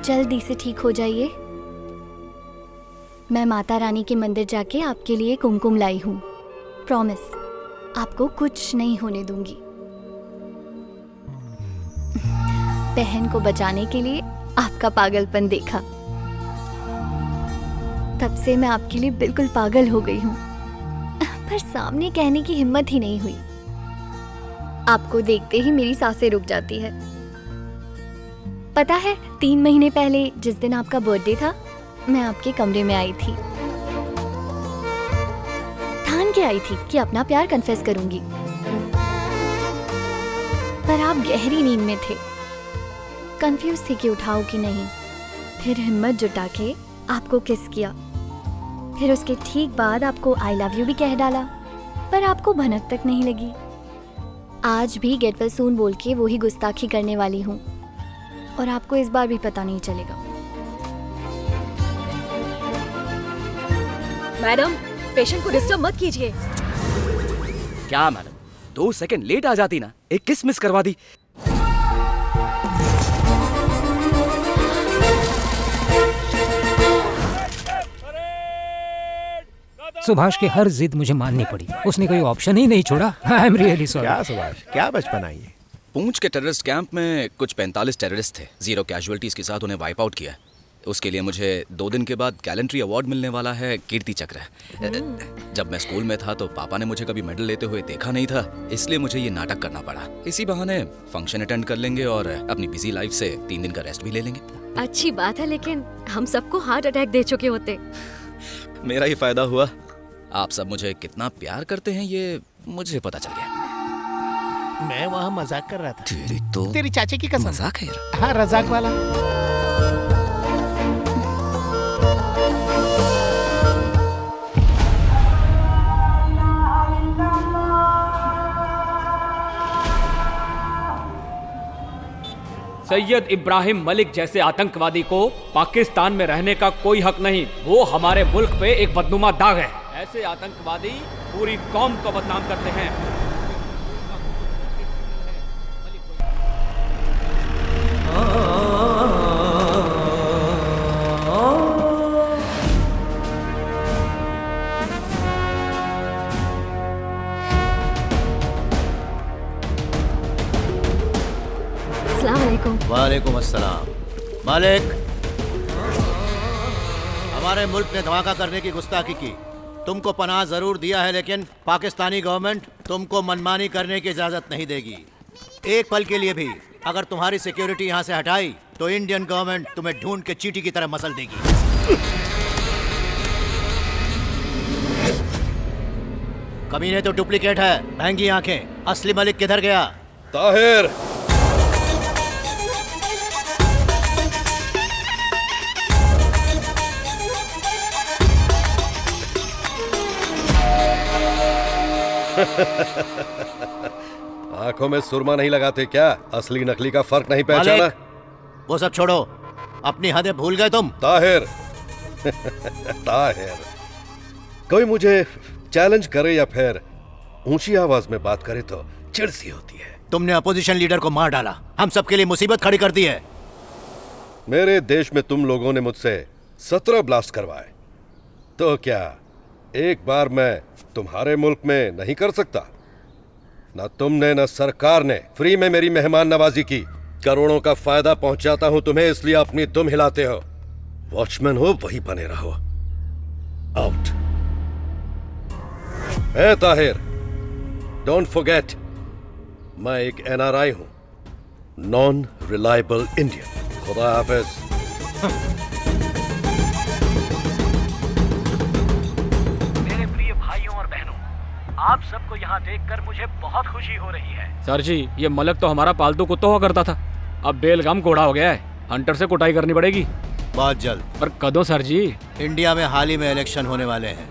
जल्दी से ठीक हो जाइए। मैं माता रानी के मंदिर जाके आपके लिए कुमकुम लाई हूँ। प्रॉमिस, आपको कुछ नहीं होने दूंगी। बहन को बचाने के लिए आपका पागलपन देखा, तब से मैं आपके लिए बिल्कुल पागल हो गई हूँ, पर सामने कहने की हिम्मत ही नहीं हुई। आपको देखते ही मेरी सांसें रुक जाती है। पता है, 3 महीने पहले जिस दिन आपका बर्थडे था, मैं आपके कमरे में आई थी। ठान के आई थी कि अपना प्यार कन्फेस करूंगी, पर आप गहरी नींद में थे, कंफ्यूज थे कि उठाओ कि नहीं। फिर हिम्मत जुटा के आपको किस किया, फिर उसके ठीक बाद आपको आई लव यू भी कह डाला, पर आपको भनक तक नहीं लगी। आज भी गेट वेल सून बोल के वही गुस्ताखी करने वाली हूँ, और आपको इस बार भी पता नहीं चलेगा। मैडम, पेशेंट को डिस्टर्ब मत कीजिए। क्या मैडम, 2 सेकंड लेट आ जाती ना, एक किस मिस करवा दी। सुभाष की हर जिद मुझे माननी पड़ी, उसने कोई ऑप्शन ही नहीं छोड़ा। I am really sorry. क्या सुभाष, क्या बचपन आई है। पूंछ के टेररिस्ट कैंप में कुछ 45 टेररिस्ट थे, 0 कैजुअलिटीज के साथ उन्हें वाइप आउट किया। उसके लिए मुझे 2 दिन के बाद गैलेंट्री अवार्ड मिलने वाला है, कीर्ति चक्र। जब मैं स्कूल में था तो पापा ने मुझे कभी मेडल लेते हुए देखा नहीं था, इसलिए मुझे ये नाटक करना पड़ा। इसी बहाने फंक्शन अटेंड कर लेंगे और अपनी बिजी लाइफ से 3 दिन का रेस्ट भी ले लेंगे। अच्छी बात है, लेकिन हम सबको हार्ट अटैक दे चुके होते। मेरा ही फायदा हुआ। आप सब मुझे कितना प्यार करते हैं ये मुझे पता चल गया। मैं वहाँ मजाक कर रहा था। तेरी चाचे की कसम। मजाक है यार। हाँ, रजाक वाला। सैयद इब्राहिम मलिक जैसे आतंकवादी को पाकिस्तान में रहने का कोई हक नहीं। वो हमारे मुल्क पे एक बदनुमा दाग है। ऐसे आतंकवादी पूरी कौम को बदनाम करते हैं। वालेकुम अस्सलाम। मालिक, हमारे मुल्क ने धमाका करने की गुस्ताखी की। तुमको पनाह जरूर दिया है, लेकिन पाकिस्तानी गवर्नमेंट तुमको मनमानी करने की इजाजत नहीं देगी। एक पल के लिए भी अगर तुम्हारी सिक्योरिटी यहाँ से हटाई तो इंडियन गवर्नमेंट तुम्हें ढूंढ के चींटी की तरह मसल देगी। कमीने तो डुप्लीकेट है, महंगी आंखें। असली मलिक किधर गया? ताहिर, आंखों में सुरमा नहीं लगाते क्या? असली नकली का फर्क नहीं पहचाना? वो सब छोड़ो, अपनी हदें भूल गए तुम। ताहिर ताहिर, कोई मुझे चैलेंज करे या फिर ऊंची आवाज में बात करे तो चिढ़ सी होती है। तुमने अपोजिशन लीडर को मार डाला, हम सबके लिए मुसीबत खड़ी कर दी है। मेरे देश में तुम लोगों ने मुझसे 17 ब्लास्ट करवाए, तो क्या एक बार मैं तुम्हारे मुल्क में नहीं कर सकता? ना तुमने न सरकार ने फ्री में मेरी मेहमान नवाजी की। करोड़ों का फायदा पहुंचाता हूं तुम्हें, इसलिए अपनी दुम हिलाते हो। वॉचमैन हो वही बने रहो। Out. A Tahir, don't forget, मैं एक NRI हूं, नॉन रिलायबल इंडियन। खुदा हाफिज। आप सबको यहाँ देखकर मुझे बहुत खुशी हो रही है। सर जी, ये मलक तो हमारा पालतू कुत्ता हुआ करता था, अब बेलगाम घोड़ा हो गया है। हंटर से कुटाई करनी पड़ेगी बहुत जल्द। पर कदों सर जी? इंडिया में हाल ही में इलेक्शन होने वाले हैं।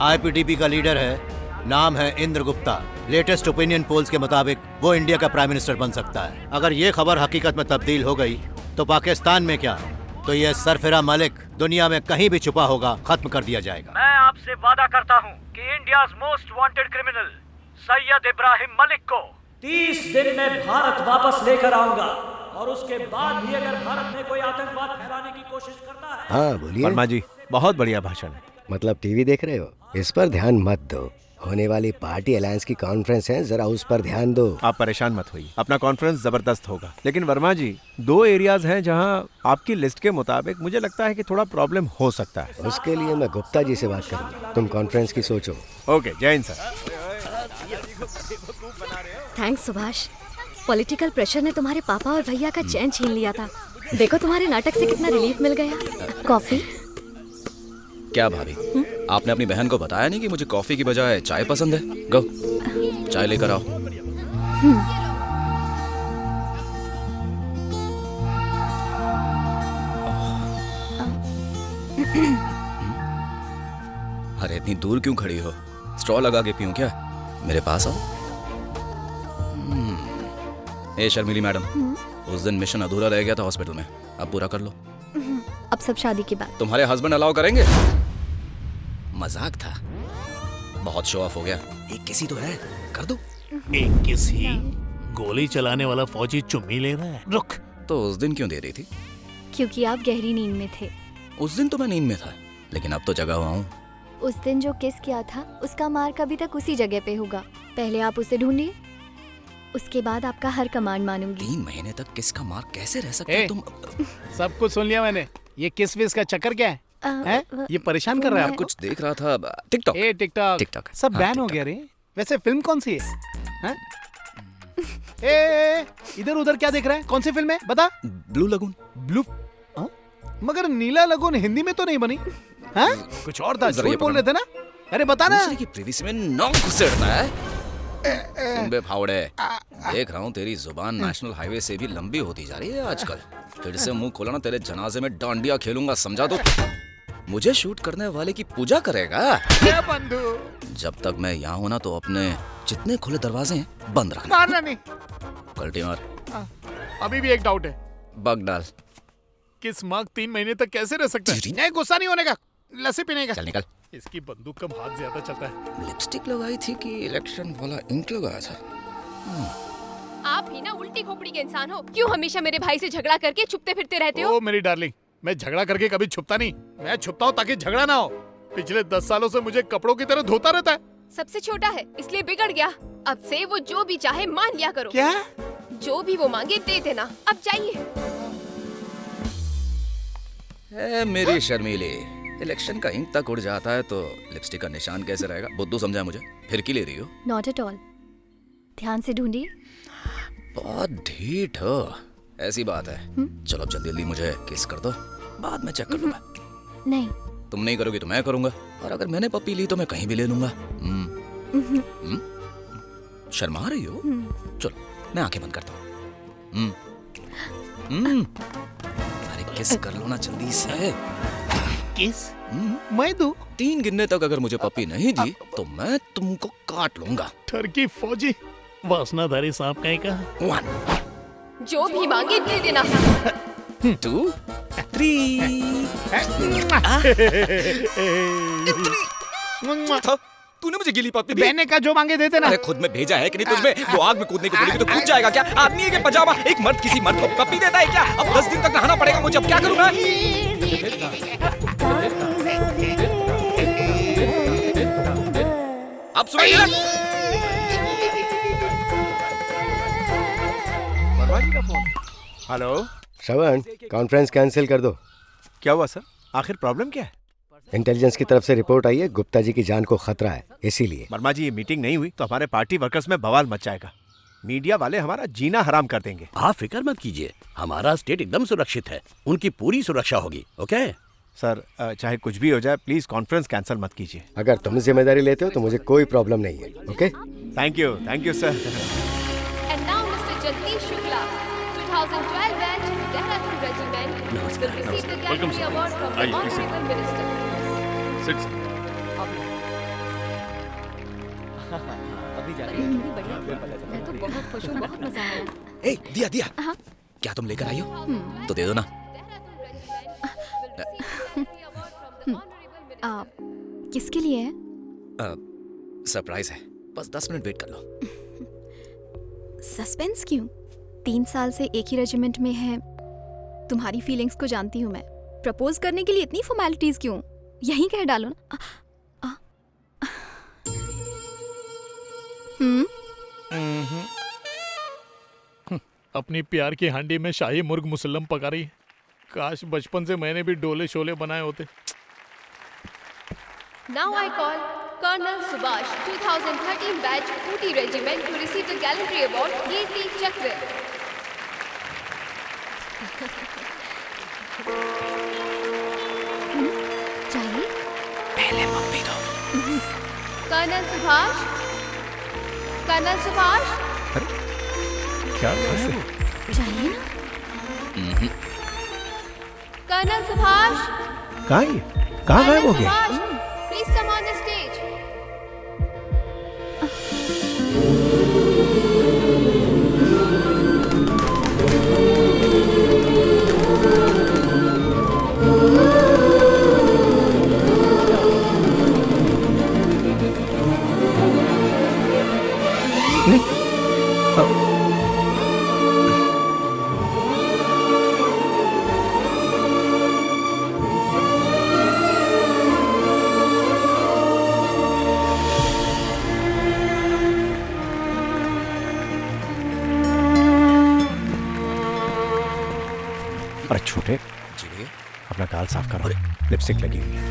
IPTP का लीडर है, नाम है Indra Gupta. Latest opinion polls के मुताबिक वो इंडिया का प्राइम मिनिस्टर बन सकता है। अगर ये खबर हकीकत में तब्दील हो गई तो पाकिस्तान में क्या, तो ये सरफिरा मलिक दुनिया में कहीं भी छुपा होगा, खत्म कर दिया जाएगा। मैं आपसे वादा करता हूँ कि India's most wanted criminal Syed Ibrahim Malik को 30 दिन में भारत वापस लेकर आऊंगा और उसके बाद भी अगर भारत में कोई आतंकवाद फैलाने की कोशिश करता है। हाँ बोलिए। वर्मा जी बहुत बढ़िया भाषण है। मतलब टीवी देख रहे हो? इस पर ध्यान मत दो। होने वाली पार्टी अलायंस की कॉन्फ्रेंस है, जरा उस पर ध्यान दो। आप परेशान मत होइए, अपना कॉन्फ्रेंस जबरदस्त होगा। लेकिन वर्मा जी 2 एरियाज हैं जहां आपकी लिस्ट के मुताबिक मुझे लगता है कि थोड़ा प्रॉब्लम हो सकता है। उसके लिए मैं गुप्ता जी से बात करूंगा। तुम कॉन्फ्रेंस की सोचो। ओके, जय Hind sir. Thanks Subhash. Political pressure ने तुम्हारे पापा और भैया का चैन छीन लिया था। देखो तुम्हारे नाटक से कितना रिलीफ मिल गया। कॉफी? क्या भाभी, आपने अपनी बहन को बताया नहीं कि मुझे कॉफी की बजाय चाय पसंद है? गो चाय लेकर आओ। अरे इतनी दूर क्यों खड़ी हो? स्ट्रॉ लगा के पीऊं क्या? मेरे पास आओ। ए शर्मिली मैडम, उस दिन मिशन अधूरा रह गया था हॉस्पिटल में, अब पूरा कर लो। अब सब शादी के बाद। तुम्हारे हस्बैंड अलाउ करेंगे? मजाक था, बहुत शो ऑफ हो गया। एक किसी तो है, कर दो। एक किसी गोली चलाने वाला फौजी चुम्मी ले रहा है। रुक। तो उस दिन क्यों दे रही थी? क्योंकि आप गहरी नींद में थे। उस दिन तो मैं नींद में था, लेकिन अब तो जगा हुआ हूँ। उस दिन जो किस किया था उसका मार्क अभी तक उसी जगह पे होगा। पहले आप उसे ढूंढिए, उसके बाद आपका हर कमांड मानूंगी। 3 महीने तक किस का मार्क कैसे रह सकता है? तुम सब कुछ सुन लिया मैंने। ये किस विस का चक्कर क्या है? ये परेशान कर रहा है आपको? कुछ देख रहा था टिकटॉक। टिकटॉक सब हाँ, बैन हो गया रे। वैसे फिल्म कौन सी है? ए, इधर उधर क्या देख रहा है? कौन सी फिल्म है बता? Blue lagoon. ब्लू? मगर नीला लगून हिंदी में तो नहीं बनी। हाँ? कुछ और था, झूठ बोल रहे थे ना? अरे बता ना। दूसरे की प्रिवेसी में नौक घुसेड़ना है? सुन बे फावड़े, देख रहा हूँ तेरी जुबान नेशनल हाईवे से भी लंबी होती जा रही है आजकल। फिर से मुंह खोला ना, तेरे जनाजे में डांडिया खेलूंगा, समझा? तो मुझे शूट करने वाले की पूजा करेगा। बंधु, जब तक मैं यहाँ हूँ ना, तो अपने जितने खुले दरवाजे हैं बंद रखना। मारना नहीं। पलटी मार। अभी भी एक डाउट है। बग डाल। किस मार्क 3 महीने तक कैसे रह सकता है? नहीं, गुस्सा नहीं होने का, लस्सी पीने का। चल निकल। इसकी बंदूक का हाथ ज्यादा चलता है। लिपस्टिक लगाई थी कि इलेक्शन वाला इंक लगाया था? आप ही ना उल्टी खोपड़ी के इंसान हो। क्यों हमेशा मेरे भाई से झगड़ा करके छुपते फिरते रहते हो? ओ मेरी डार्लिंग, मैं झगड़ा करके कभी छुपता नहीं। मैं छुपता हूँ ताकि झगड़ा ना हो। पिछले 10 सालों से मुझे कपड़ों की तरह धोता रहता है। सबसे छोटा है इसलिए बिगड़ गया। अब से वो जो भी चाहे मान लिया करो। क्या? जो भी वो मांगे दे देना। अब जाइए। मेरी शर्मीली, इलेक्शन का इंक तक उड़ जाता है तो लिपस्टिक का निशान कैसे रहेगा? बुद्धू समझा मुझे? फिर की ले रही हो? Not at all. ध्यान से ढूंढिए। बहुत ढीठ हो। ऐसी बात है। चलो अब जल्दी जल्दी मुझे किस कर दो, बाद में चेक कर लूंगा। नहीं। तुम नहीं करोगी तो मैं करूंगा, और अगर मैंने पप्पी ली तो मैं कहीं भी ले लूंगा। शर्मा रही हो? चलो मैं आंखें बंद करता हूँ। अरे किस कर लो ना जल्दी से। किस? मैं दूं? 3 गिनने तक अगर मुझे पप्पी नहीं दी तो मैं तुमको काट लूंगा। ठरकी फौजी, वासनाधारी सांप कहीं का। 1 जो भी मांगे दे देना। 2 3 तूने मुझे गिली पप्पी दी? बहने का जो मांगे दे देना। अरे खुद में भेजा है कि नहीं तुझमें? वो आग में कूदने को बोलेगी तो कूद जाएगा क्या? आदमी है कि पजामा? एक मर्द किसी मर्द को पप्पी देता है क्या? अब 10 दिन तक नहाना पड़ेगा मुझे, अब क्या करूं मैं? अब सुनिए। हेलो श्रवण, कॉन्फ्रेंस कैंसिल कर दो। क्या हुआ सर? आखिर प्रॉब्लम क्या है? इंटेलिजेंस की तरफ से रिपोर्ट आई है, गुप्ता जी की जान को खतरा है, इसीलिए। वर्मा जी, ये मीटिंग नहीं हुई तो हमारे पार्टी वर्कर्स में बवाल मच जाएगा। मीडिया वाले हमारा जीना हराम कर देंगे। आप फिक्र मत कीजिए, हमारा स्टेट एकदम सुरक्षित है। उनकी पूरी सुरक्षा होगी। ओके सर, चाहे कुछ भी हो जाए, प्लीज कॉन्फ्रेंस कैंसिल मत कीजिए। अगर तुम जिम्मेदारी लेते हो तो मुझे कोई प्रॉब्लम नहीं है। Okay, thank you sir. And now Mr. Jagdish Shukla, 2012 batch, Dehradun Regiment, will receive the Gallantry Award from the Honorable Minister. मैं तो बहुत खुश हूँ, बहुत मजा आया। ए, दिया क्या तुम लेकर आई हो? तो दे दो ना। किसके लिए है? सरप्राइज है, बस 10 मिनट वेट कर लो। सस्पेंस क्यों? 3 साल से एक ही रेजिमेंट में है, तुम्हारी फीलिंग्स को जानती हूँ मैं। प्रपोज करने के लिए इतनी फॉर्मेलिटीज क्यों? यहीं कह डालो ना। अपनी प्यार की हांडी में शाही मुर्ग मुसल्लम पका रही है। काश बचपन से मैंने भी डोले शोले बनाए होते। Now I call Colonel Subhash, 2013 batch, Ooty Regiment, to receive the Gallantry Award, Kirti Chakra. चाहिए? पहले मम्मी दो। Colonel Subhash? Colonel Subhash? क्या चाहिए ना? Colonel Subhash? कहाँ गायब हो गया? Subhash, please come on the stage. अरे छोटे, जी अपना गाल साफ करो, लिपस्टिक लगी हुई है।